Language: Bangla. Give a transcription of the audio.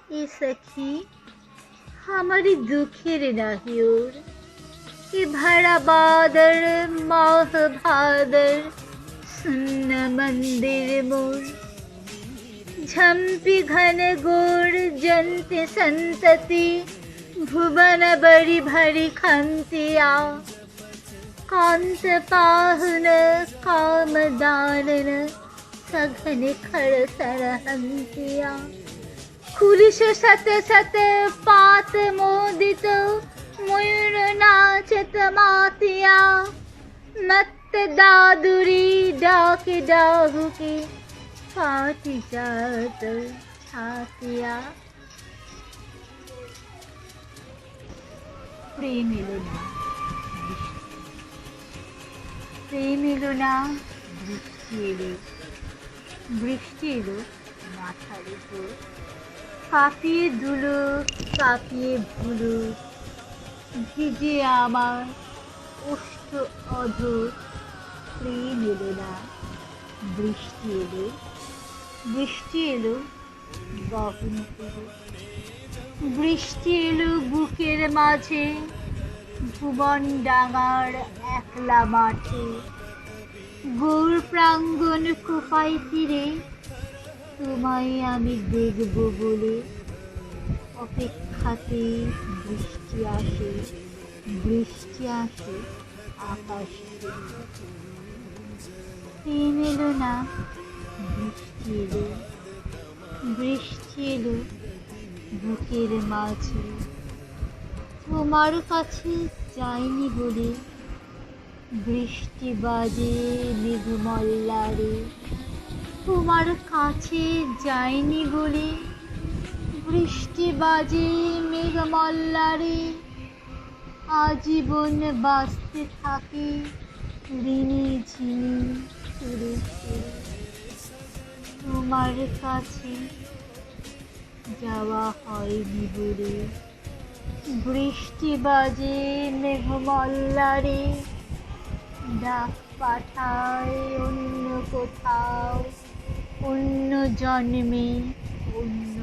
ए सखी हमारी दुखेर नाहियोर कि भरा बादर माह भादर सुन्न मंदिर मोर झम्पी घन गोर जंत संतति भुवन बड़ी भरी खंतिया कांत पाहन काम दानन सघन खड़ सरहंतिया कुलिश सत सत पात मोदित मयूर नाचत मातिया मत दादुरी डाके डाहुके पाटी जात छातिया प्रेम एलो ना प्रेम एलो ना বৃষ্টি এলো মাথার উপর কাঁপিয়ে ধুলো কাঁপিয়ে ভুলো ভিজে আমার ওষ্ঠ অধর প্রেম এলো না বৃষ্টি এলো গহন করে বৃষ্টি এলো বুকের মাঝে ভুবন ডাঙার একলা মাঠে গৌর প্রাঙ্গণ কোপাই ফিরে তোমায় আমি দেখব বলে অপেক্ষাতে বৃষ্টি আসে আকাশ থেকে প্রেম এলো না বৃষ্টি এলো বুকের মাঝে তোমার কাছে যাইনি বলে বৃষ্টি বাজে মেঘমল্লারে তোমার কাছে যাইনি বলে বৃষ্টি বাজে মেঘমল্লারে আজীবন বাঁচতে থাকে ঋণী ঝিনি সুরে সুরে তোমার কাছে যাওয়া হয়নি বলে বৃষ্টি বাজে মেঘমল্লারে ডাক পাঠায় অন্য কোথাও অন্য জন্মে অন্য